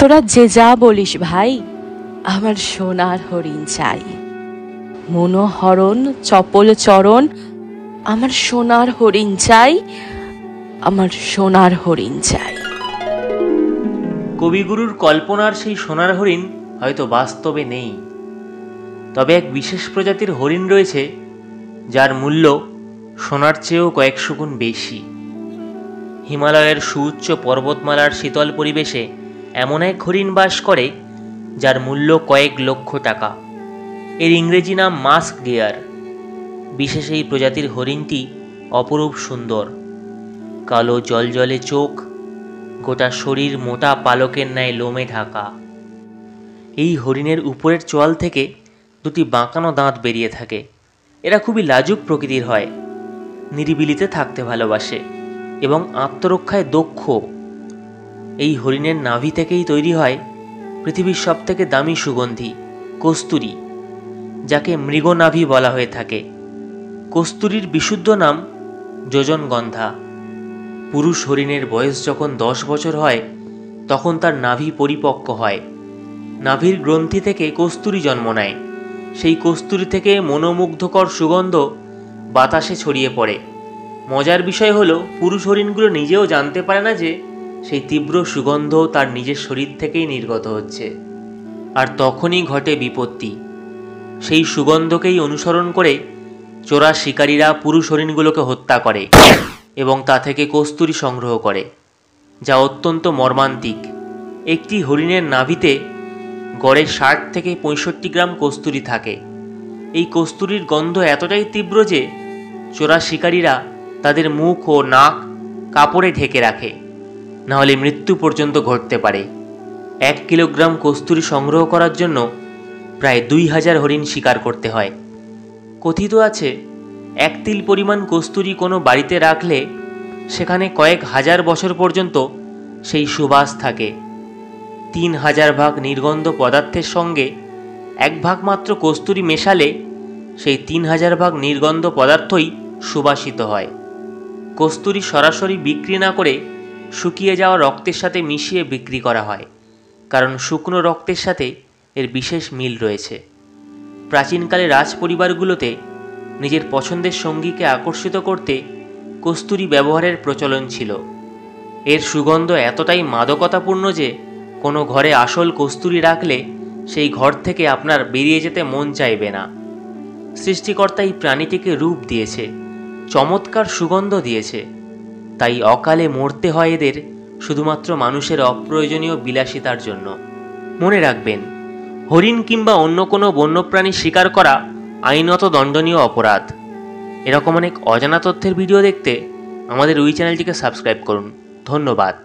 তোরা যে যা বলিস ভাই, আমার সোনার হরিণ চাই। মনোহরণ চপল চরণ, আমার সোনার হরিণ চাই, আমার সোনার হরিণ চাই। কবিগুরুর কল্পনার সেই সোনার হরিণ হয়তো বাস্তবে নেই, তবে এক বিশেষ প্রজাতির হরিণ রয়েছে যার মূল্য সোনার চেয়েও কয়েকশো গুণ বেশি। হিমালয়ের সুউচ্চ পর্বতমালার শীতল পরিবেশে এমন এক হরিণ বাস করে যার মূল্য কয়েক লক্ষ টাকা। এর ইংরেজি নাম মাস্ক ডিয়ার। বিশেষ এই প্রজাতির হরিণটি অপরূপ সুন্দর, কালো জলজলে চোখ, গোটা শরীর মোটা পালকের ন্যায় লোমে ঢাকা। এই হরিণের উপরের চোয়াল থেকে দুটি বাঁকানো দাঁত বেরিয়ে থাকে। এরা খুবই লাজুক প্রকৃতির হয়, নিরিবিলিতে থাকতে ভালোবাসে এবং আত্মরক্ষায় দক্ষ। এই হরিণের নাভি থেকেই তৈরি হয় পৃথিবীর সবথেকে দামি সুগন্ধি কস্তুরী, যাকে মৃগনাভি বলা হয়ে থাকে। কস্তুরীর বিশুদ্ধ নাম যোজনগন্ধা। পুরুষ হরিণের বয়স যখন 10 বছর হয় তখন তার নাভি পরিপক্ক হয়। নাভির গ্রন্থি থেকে কস্তুরী জন্ম নেয়। সেই কস্তুরী থেকে মনোমুগ্ধকর সুগন্ধ বাতাসে ছড়িয়ে পড়ে। মজার বিষয় হলো, পুরুষ হরিণগুলো নিজেও জানতে পারে না যে সেই তীব্র সুগন্ধ তার নিজের শরীর থেকেই নির্গত হচ্ছে। আর তখনই ঘটে বিপত্তি। সেই সুগন্ধকেই অনুসরণ করে চোরা শিকারীরা পুরুষ হরিণগুলোকে হত্যা করে এবং তা থেকে কস্তুরী সংগ্রহ করে, যা অত্যন্ত মর্মান্তিক। একটি হরিণের নাভিতে গড়ে 60 থেকে 65 গ্রাম কস্তুরী থাকে। এই কস্তুরীর গন্ধ এতটাই তীব্র যে চোরা শিকারীরা তাদের মুখ ও নাক কাপড়ে ঢেকে রাখে, নাহলে মৃত্যু পর্যন্ত ঘটতে পারে। 1 কিলোগ্রাম কস্তুরী সংগ্রহ করার জন্য প্রায় 2000 হরিণ শিকার করতে হয়। কথিত আছে, 1 তিল পরিমাণ কস্তুরী কোনো বাড়িতে রাখলে সেখানে কয়েক হাজার বছর পর্যন্ত সেই সুবাস থাকে। 3000 ভাগ নির্গন্ধ পদার্থের সঙ্গে 1 ভাগ মাত্র কস্তুরী মেশালে সেই 3000 ভাগ নির্গন্ধ পদার্থই সুবাসিত হয়। কস্তুরী সরাসরি বিক্রি না করে শুকিয়ে যাওয়া রক্তের সাথে মিশিয়ে বিক্রি করা হয়, কারণ শুকনো রক্তের সাথে এর বিশেষ মিল রয়েছে। প্রাচীনকালে রাজপরিবারগুলোতে নিজের পছন্দের সঙ্গীকে আকর্ষিত করতে কস্তুরী ব্যবহারের প্রচলন ছিল। এর সুগন্ধ এতটাই মাদকতাপূর্ণ যে কোনো ঘরে আসল কস্তুরী রাখলে সেই ঘর থেকে আপনার বেরিয়ে যেতে মন চাইবে না। সৃষ্টিকর্তা এই প্রাণীটিকে রূপ দিয়েছে, চমৎকার সুগন্ধ দিয়েছে, তাই অকালে মরতে হয় এদের শুধুমাত্র মানুষের অপ্রয়োজনীয় বিলাসিতার জন্য। মনে রাখবেন, হরিণ কিংবা অন্য কোনো বন্যপ্রাণী শিকার করা আইনত দণ্ডনীয় অপরাধ। এরকম অনেক অজানা তথ্যের ভিডিও দেখতে আমাদের ওই চ্যানেলটিকে সাবস্ক্রাইব করুন। ধন্যবাদ।